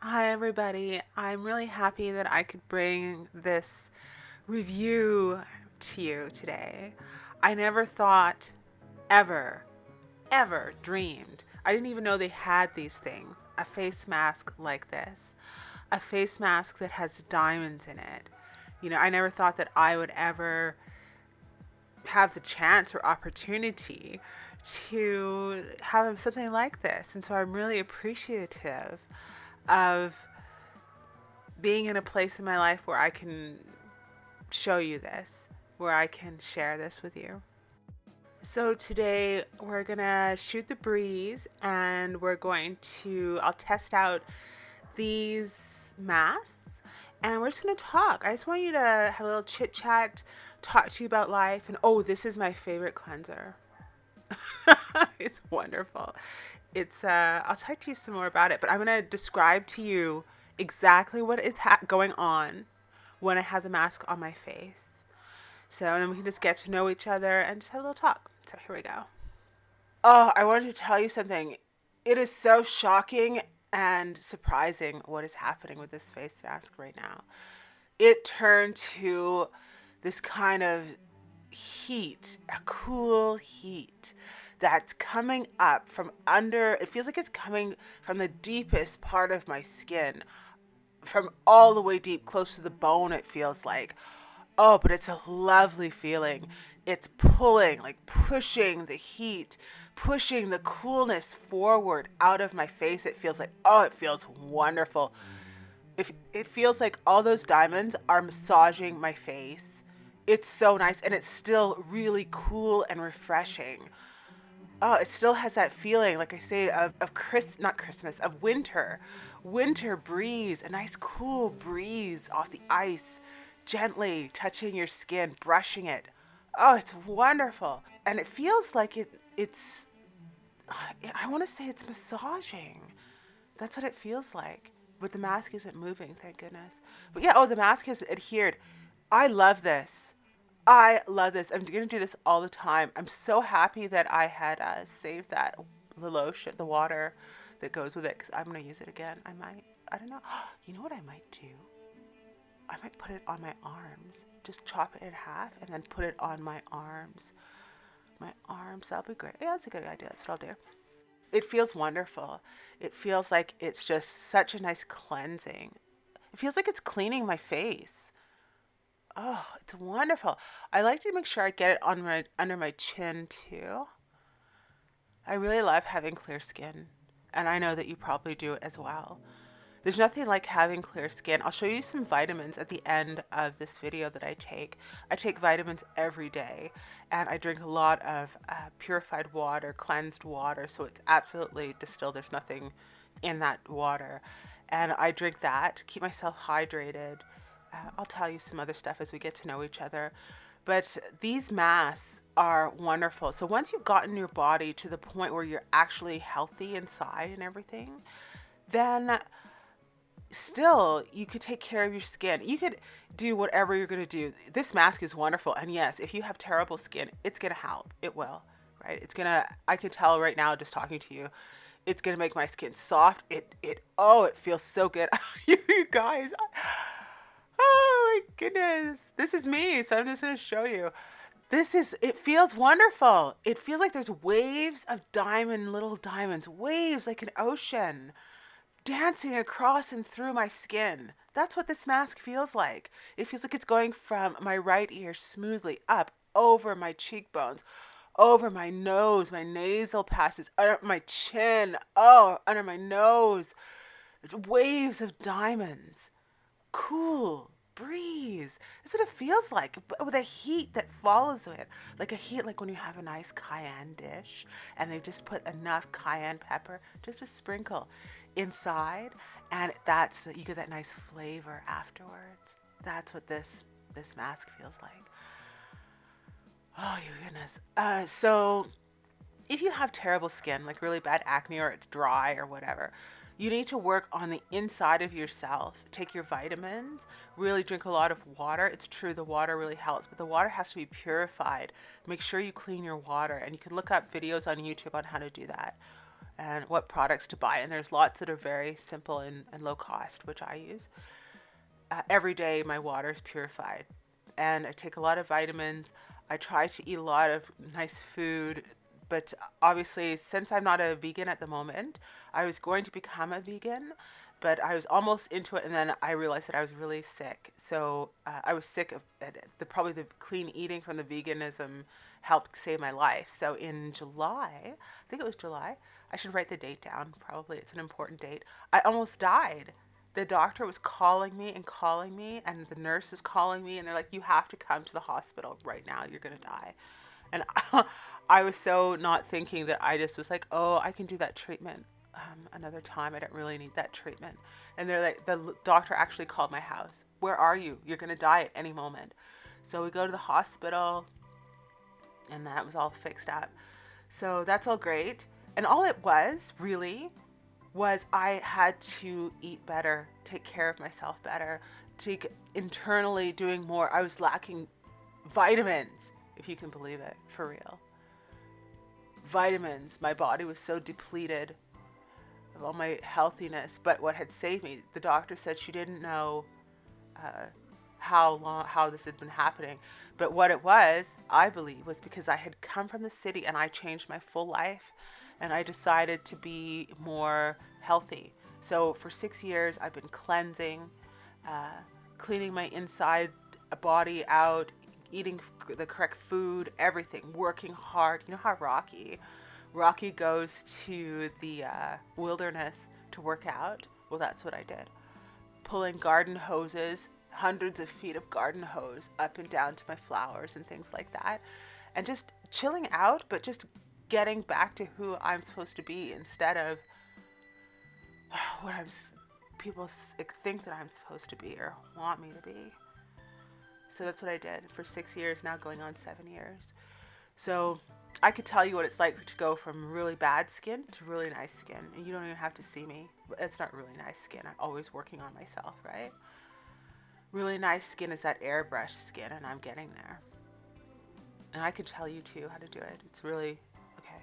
Hi, everybody. I'm really happy that I could bring this review to you today. I never thought, ever, ever dreamed. I didn't even know they had these things. A face mask like this, a face mask that has diamonds in it. I never thought that I would ever have the chance or opportunity to have something like this. And so I'm really appreciative of being in a place in my life where I can show you this, where I can share this with you. So today we're gonna shoot the breeze and I'll test out these masks and we're just gonna talk. I just want you to have a little chit chat, talk to you about life. And oh, this is my favorite cleanser. It's wonderful. I'll talk to you some more about it, but I'm gonna describe to you exactly what is going on when I have the mask on my face. So then we can just get to know each other and just have a little talk. So here we go. Oh, I wanted to tell you something. It is so shocking and surprising what is happening with this face mask right now. It turned to this kind of heat, a cool heat that's coming up from under. It feels like it's coming from the deepest part of my skin, from all the way deep, close to the bone, it feels like. Oh, but it's a lovely feeling. It's pulling, like pushing the heat, pushing the coolness forward out of my face. It feels like, oh, it feels wonderful. If it feels like all those diamonds are massaging my face. It's so nice, and it's still really cool and refreshing. Oh, it still has that feeling, like I say, not Christmas, of winter breeze, a nice cool breeze off the ice, gently touching your skin, brushing it. Oh, it's wonderful, and it feels like I want to say it's massaging. That's what it feels like. But the mask isn't moving, thank goodness. But yeah, oh, the mask has adhered. I love this. I love this. I'm going to do this all the time. I'm so happy that I had saved the lotion, the water that goes with it, because I'm going to use it again. I don't know. You know what I might do? I might put it on my arms. Just chop it in half and then put it on my arms. My arms, that'll be great. Yeah, that's a good idea. That's what I'll do. It feels wonderful. It feels like it's just such a nice cleansing. It feels like it's cleaning my face. Oh, it's wonderful. I like to make sure I get it on my under my chin too. I really love having clear skin, and I know that you probably do as well. There's nothing like having clear skin. I'll show you some vitamins at the end of this video that I take. I take vitamins every day, and I drink a lot of purified water, cleansed water, so it's absolutely distilled. There's nothing in that water. And I drink that to keep myself hydrated. I'll tell you some other stuff as we get to know each other. But these masks are wonderful. So once you've gotten your body to the point where you're actually healthy inside and everything, then still you could take care of your skin. You could do whatever you're going to do. This mask is wonderful. And yes, if you have terrible skin, it's going to help. It will, right? I can tell right now just talking to you, it's going to make my skin soft. It feels so good. You guys, oh my goodness. This is me. So I'm just going to show you. It feels wonderful. It feels like there's waves of little diamonds, waves like an ocean dancing across and through my skin. That's what this mask feels like. It feels like it's going from my right ear smoothly up over my cheekbones, over my nose, my nasal passages, under my chin, under my nose. Waves of diamonds. Cool breeze. That's what it feels like, but with a heat that follows it. Like a heat like when you have a nice cayenne dish and they just put enough cayenne pepper, just a sprinkle inside, and you get that nice flavor afterwards. That's what this mask feels like. Oh, your goodness. So if you have terrible skin, like really bad acne or it's dry or whatever, you need to work on the inside of yourself. Take your vitamins, really drink a lot of water. It's true, the water really helps, but the water has to be purified. Make sure you clean your water, and you can look up videos on YouTube on how to do that. and what products to buy. And there's lots that are very simple and low cost, which I use. Every day my water is purified, and I take a lot of vitamins. I try to eat a lot of nice food, but obviously since I'm not a vegan at the moment, I was going to become a vegan, but I was almost into it, and then I realized that I was really sick. So I was sick of probably the clean eating from the veganism helped save my life. So in July, I think it was July, I should write the date down. Probably it's an important date. I almost died. The doctor was calling me and calling me, and the nurse was calling me, and they're like, "You have to come to the hospital right now. You're gonna die." And I was so not thinking that I just was like, "Oh, I can do that treatment another time. I don't really need that treatment." And they're like, the doctor actually called my house. "Where are you? You're gonna die at any moment." So we go to the hospital, and that was all fixed up. So that's all great. And all it was really was I had to eat better, take care of myself better, take internally doing more. I was lacking vitamins, if you can believe it, for real. Vitamins. My body was so depleted of all my healthiness. But what had saved me, the doctor said she didn't know how this had been happening. But what it was, I believe, was because I had come from the city and I changed my full life, and I decided to be more healthy. So for 6 years, I've been cleansing, cleaning my inside body out, eating the correct food, everything, working hard. You know how Rocky goes to the wilderness to work out? Well, that's what I did. Pulling garden hoses, hundreds of feet of garden hose up and down to my flowers and things like that. And just chilling out, but just getting back to who I'm supposed to be instead of what people think that I'm supposed to be or want me to be. So that's what I did for 6 years, now going on 7 years. So I could tell you what it's like to go from really bad skin to really nice skin. And you don't even have to see me. It's not really nice skin. I'm always working on myself, right? Really nice skin is that airbrush skin, and I'm getting there. And I could tell you too how to do it. It's really okay.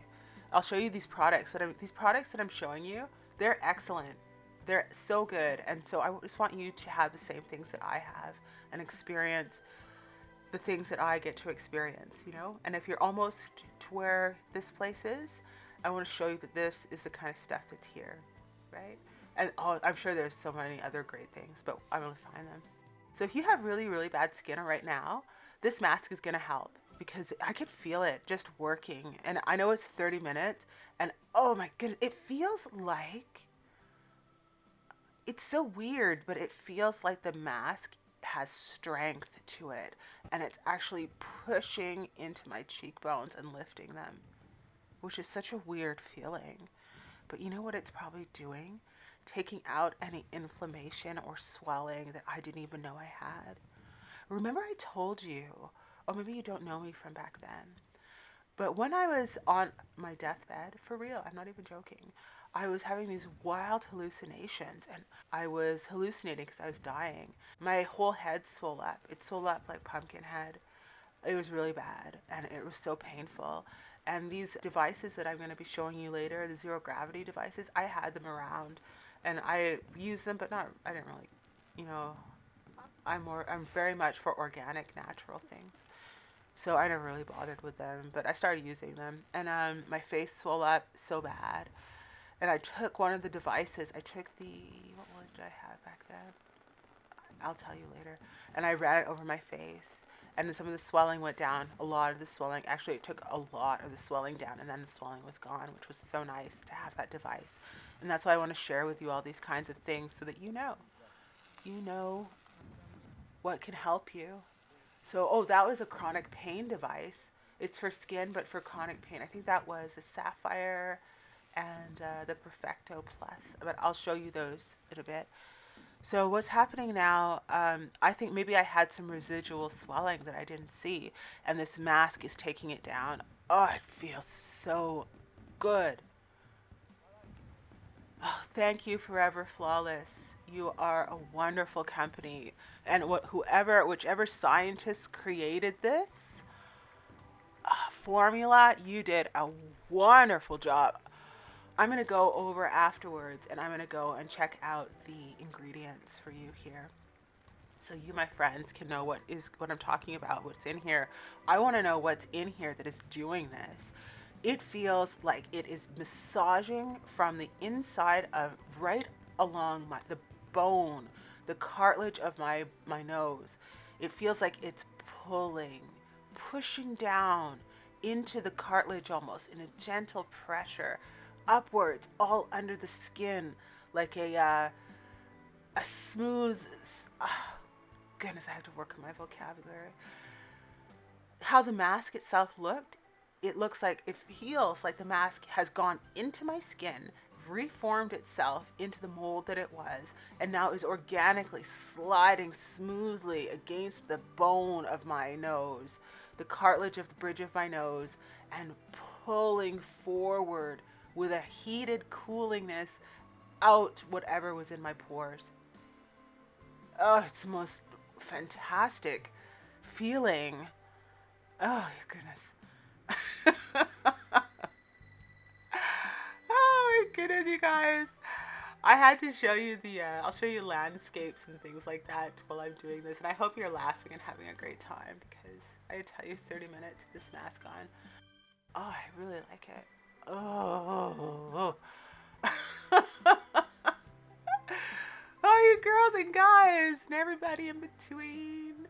I'll show you these products that I'm showing you. They're excellent. They're so good. And so I just want you to have the same things that I have and experience the things that I get to experience, you know? And if you're almost to where this place is, I want to show you that this is the kind of stuff that's here, right? And I'm sure there's so many other great things, but I'm going to find them. So if you have really, really bad skin right now, this mask is going to help, because I could feel it just working. And I know it's 30 minutes, and oh my goodness, it feels like, it's so weird, but it feels like the mask has strength to it, and it's actually pushing into my cheekbones and lifting them, which is such a weird feeling. But you know what it's probably doing? Taking out any inflammation or swelling that I didn't even know I had. Remember I told you, or maybe you don't know me from back then, but when I was on my deathbed, for real, I'm not even joking, I was having these wild hallucinations, and I was hallucinating because I was dying. My whole head swelled up. It swelled up like pumpkin head. It was really bad, and it was so painful. And these devices that I'm going to be showing you later, the zero gravity devices, I had them around, and I used them, but I didn't really, you know, I'm very much for organic, natural things. So I never really bothered with them, but I started using them, and my face swelled up so bad. And I took one of the devices. I took what did I have back then? I'll tell you later. And I ran it over my face, and then some of the swelling went down. A lot of the swelling, actually it took a lot of the swelling down, and then the swelling was gone, which was so nice to have that device. And that's why I want to share with you all these kinds of things, so that you know what can help you. So, that was a chronic pain device. It's for skin, but for chronic pain. I think that was the Sapphire and the Perfecto Plus, but I'll show you those in a bit. So what's happening now, I think maybe I had some residual swelling that I didn't see, and this mask is taking it down. Oh, it feels so good. Oh, thank you, Forever Flawless. You are a wonderful company. And whichever scientists created this formula, you did a wonderful job. I'm going to go over afterwards and I'm going to go and check out the ingredients for you here. So you, my friends, can know what I'm talking about, what's in here. I want to know what's in here that is doing this. It feels like it is massaging from the inside of right along the bone, the cartilage of my nose. It feels like it's pushing down into the cartilage almost in a gentle pressure, upwards, all under the skin, like a smooth. Goodness, I have to work on my vocabulary. How the mask itself looked, it feels like the mask has gone into my skin, reformed itself into the mold that it was, and now is organically sliding smoothly against the bone of my nose, the cartilage of the bridge of my nose, and pulling forward with a heated coolingness out whatever was in my pores. Oh, it's the most fantastic feeling. Oh, goodness. Oh, my goodness, you guys. I had to show you I'll show you landscapes and things like that while I'm doing this. And I hope you're laughing and having a great time because I tell you 30 minutes of this mask on. Oh, I really like it. Oh. Oh, you girls and guys and everybody in between.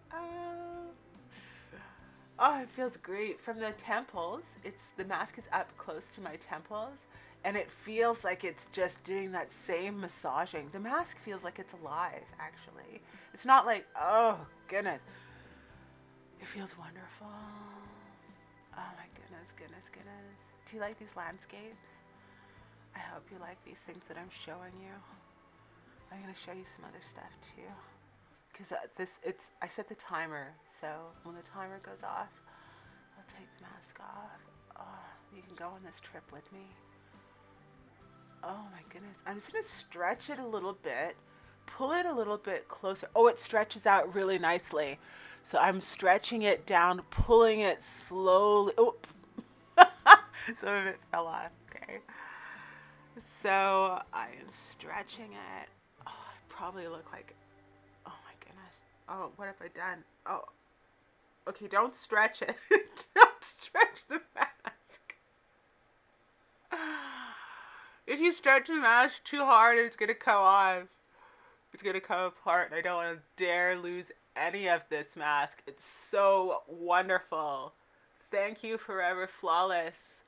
Oh, it feels great. From the temples, the mask is up close to my temples, and it feels like it's just doing that same massaging. The mask feels like it's alive, actually. It's not like, oh, goodness. It feels wonderful. Oh, my goodness, goodness, goodness. Do you like these landscapes? I hope you like these things that I'm showing you. I'm going to show you some other stuff too, because I set the timer, so when the timer goes off, I'll take the mask off. Oh, you can go on this trip with me. Oh my goodness. I'm just going to stretch it a little bit, pull it a little bit closer. Oh, it stretches out really nicely. So I'm stretching it down, pulling it slowly. Oh, some of it fell off. Okay. So I am stretching it. Oh, I probably look like, oh my goodness. Oh, what have I done? Oh, okay, don't stretch it. Don't stretch the mask. If you stretch the mask too hard, it's going to come off. It's going to come apart. I don't want to dare lose any of this mask. It's so wonderful. Thank you, Forever Flawless.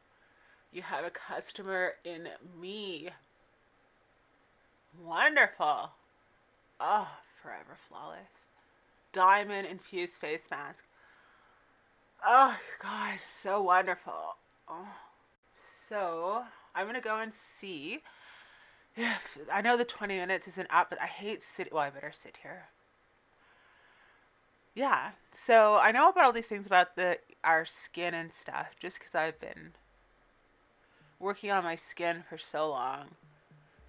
You have a customer in me. Wonderful. Oh, Forever Flawless. Diamond infused face mask. Oh, guys, so wonderful. Oh. So, I'm going to go and see if, I know the 20 minutes isn't up, but I hate sitting, well, I better sit here. Yeah, so I know about all these things about our skin and stuff, just because I've been working on my skin for so long.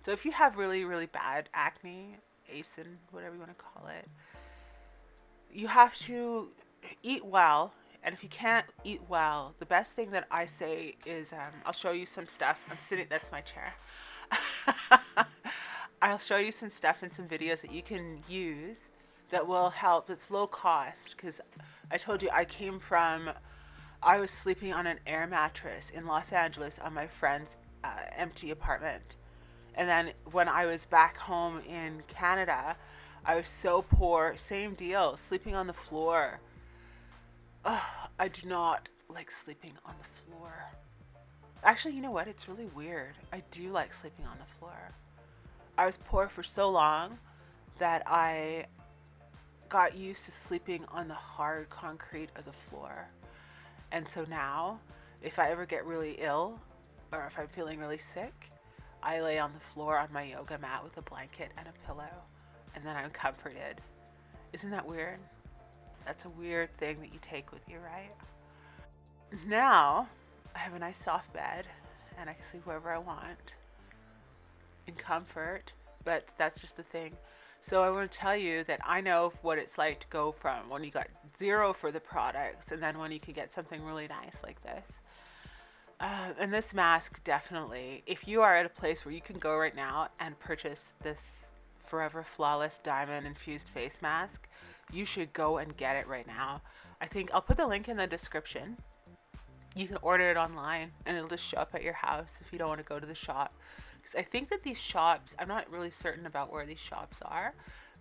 So if you have really, really bad acne, ASIN, whatever you want to call it, you have to eat well. And if you can't eat well, the best thing that I say is, I'll show you some stuff. I'm sitting, that's my chair. I'll show you some stuff and some videos that you can use that will help. That's low cost, because I told you I was sleeping on an air mattress in Los Angeles on my friend's empty apartment. And then when I was back home in Canada, I was so poor, same deal, sleeping on the floor. I do not like sleeping on the floor. Actually, you know what? It's really weird. I do like sleeping on the floor. I was poor for so long that I got used to sleeping on the hard concrete of the floor. And so now, if I ever get really ill or if I'm feeling really sick, I lay on the floor on my yoga mat with a blanket and a pillow, and then I'm comforted. Isn't that weird? That's a weird thing that you take with you, right? Now, I have a nice soft bed, and I can sleep wherever I want in comfort, but that's just the thing. So I want to tell you that I know what it's like to go from when you got zero for the products, and then when you can get something really nice like this. And this mask, definitely, if you are at a place where you can go right now and purchase this Forever Flawless Diamond Infused Face Mask, you should go and get it right now. I think I'll put the link in the description. You can order it online and it'll just show up at your house if you don't want to go to the shop. Because I think that these shops, I'm not really certain about where these shops are,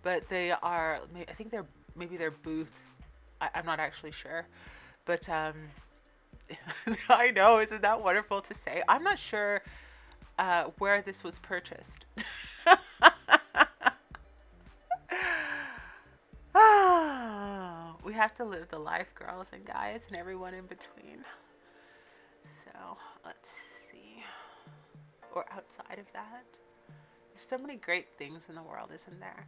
but they are, I think they're, maybe they're booths. I'm not actually sure. But I know, isn't that wonderful to say? I'm not sure where this was purchased. We have to live the life, girls and guys, and everyone in between. So let's see. Or outside of that, there's so many great things in the world, isn't there?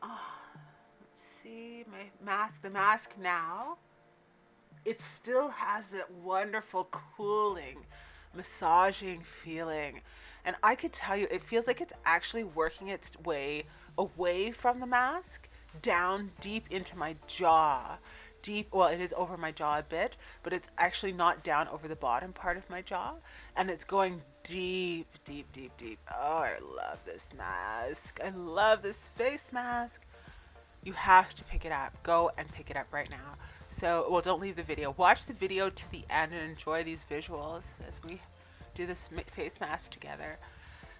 Let's see, my mask. The mask now, it still has that wonderful cooling, massaging feeling. And I could tell you, it feels like it's actually working its way away from the mask, down deep into my jaw. Deep, well, it is over my jaw a bit, but it's actually not down over the bottom part of my jaw. And it's going deep, deep, deep, deep. Oh, I love this mask. I love this face mask. You have to pick it up. Go and pick it up right now. So, well, don't leave the video. Watch the video to the end and enjoy these visuals as we do this face mask together.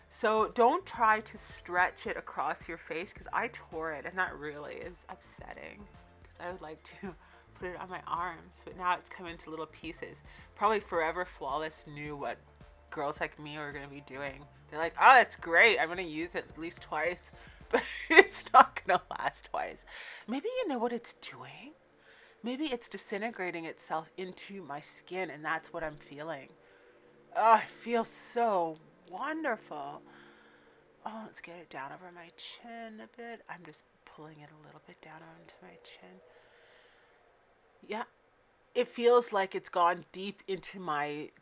So don't try to stretch it across your face, because I tore it and that really is upsetting, because I would like to put it on my arms, but now it's come into little pieces. Probably Forever Flawless knew what girls like me are going to be doing. They're like, oh, that's great. I'm going to use it at least twice, but it's not going to last twice. Maybe you know what it's doing. Maybe it's disintegrating itself into my skin, and that's what I'm feeling. Oh, it feels so wonderful. Oh, let's get it down over my chin a bit. I'm just pulling it a little bit down onto my chin. Yeah, it feels like it's gone deep into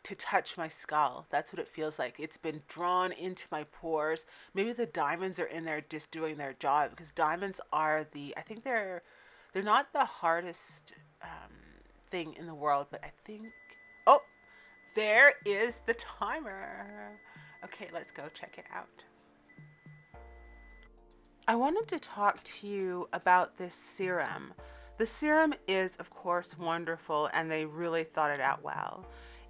to touch my skull. That's what it feels like. It's been drawn into my pores. Maybe the diamonds are in there just doing their job, because diamonds are I think they're not the hardest thing in the world, but I think, oh, there is the timer. Okay, let's go check it out. I wanted to talk to you about this serum. The serum is, of course, wonderful, and they really thought it out well.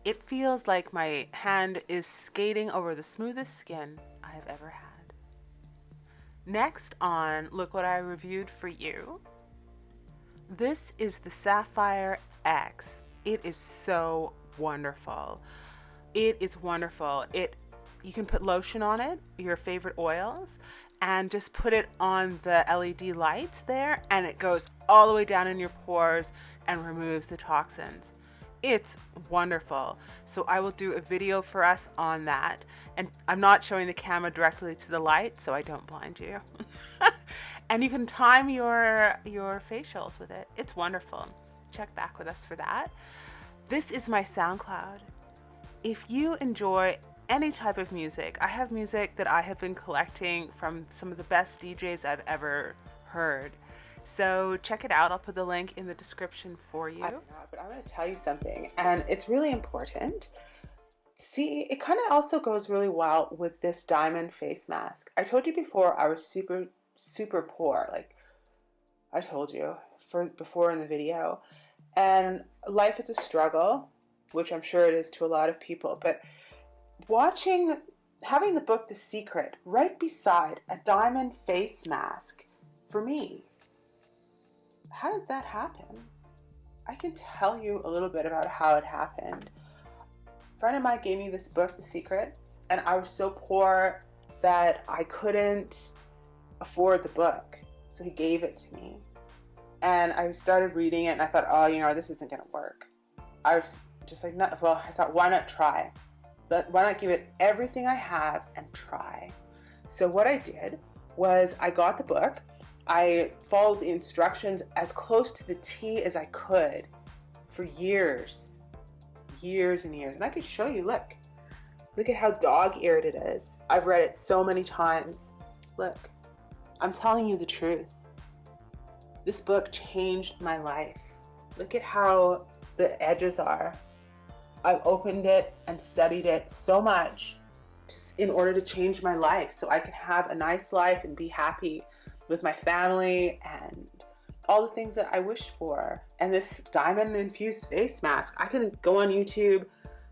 It feels like my hand is skating over the smoothest skin I have ever had. Next on, look what I reviewed for you. This is the Sapphire X. It is so wonderful. It is wonderful. You can put lotion on it, your favorite oils, and just put it on the LED lights there, and it goes all the way down in your pores and removes the toxins. It's wonderful. So I will do a video for us on that, and I'm not showing the camera directly to the light so I don't blind you. And you can time your facials with it. It's wonderful. Check back with us for that. This is my SoundCloud. If you enjoy any type of music, I have music that I have been collecting from some of the best DJs I've ever heard. So check it out. I'll put the link in the description for you. But I'm going to tell you something, and it's really important. See, it kind of also goes really well with this diamond face mask. I told you before I was super poor, like I told you before in the video, and life is a struggle, which I'm sure it is to a lot of people, but having the book The Secret right beside a diamond face mask, for me, how did that happen? I can tell you a little bit about how it happened. A friend of mine gave me this book, The Secret, and I was so poor that I couldn't afford the book, so he gave it to me, and I started reading it, and I thought, oh, this isn't gonna work. I was just like, no, well, I thought, why not try? Why not give it everything I have and try? So what I did was I got the book, I followed the instructions as close to the T as I could for years and years, and I could show you, look at how dog-eared it is. I've read it so many times. Look, I'm telling you the truth. This book changed my life. Look at how the edges are. I've opened it and studied it so much in order to change my life so I can have a nice life and be happy with my family and all the things that I wish for. And this diamond infused face mask, I can go on YouTube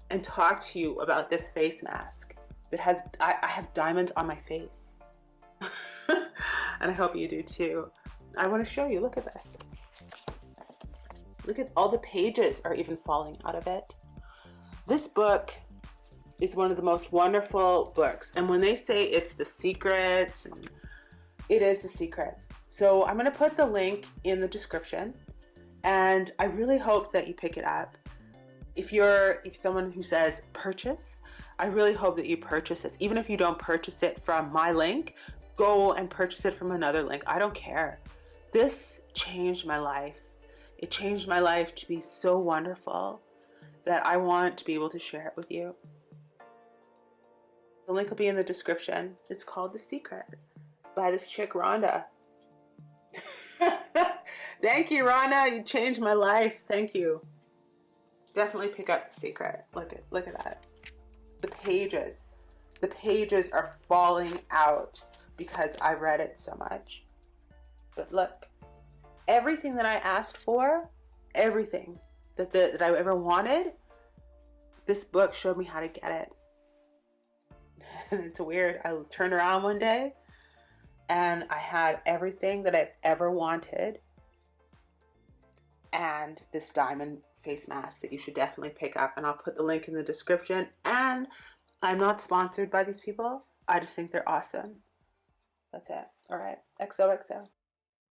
and talk to you about this face mask that has, I have diamonds on my face. And I hope you do too. I want to show you, look at this. Look at all the pages are even falling out of it. This book is one of the most wonderful books. And when they say it's the secret, it is the secret. So I'm going to put the link in the description, and I really hope that you pick it up. If someone who says purchase, I really hope that you purchase this. Even if you don't purchase it from my link, go and purchase it from another link. I don't care. This changed my life. It changed my life to be so wonderful that I want to be able to share it with you. The link will be in the description. It's called The Secret by this chick, Rhonda. Thank you, Rhonda. You changed my life. Thank you. Definitely pick up The Secret. Look at that. The pages are falling out because I read it so much. But look, everything that I asked for, everything that I ever wanted, this book showed me how to get it. And it's weird. I turned around one day and I had everything that I've ever wanted, and this diamond face mask that you should definitely pick up, and I'll put the link in the description. And I'm not sponsored by these people. I just think they're awesome. That's it. All right. XOXO.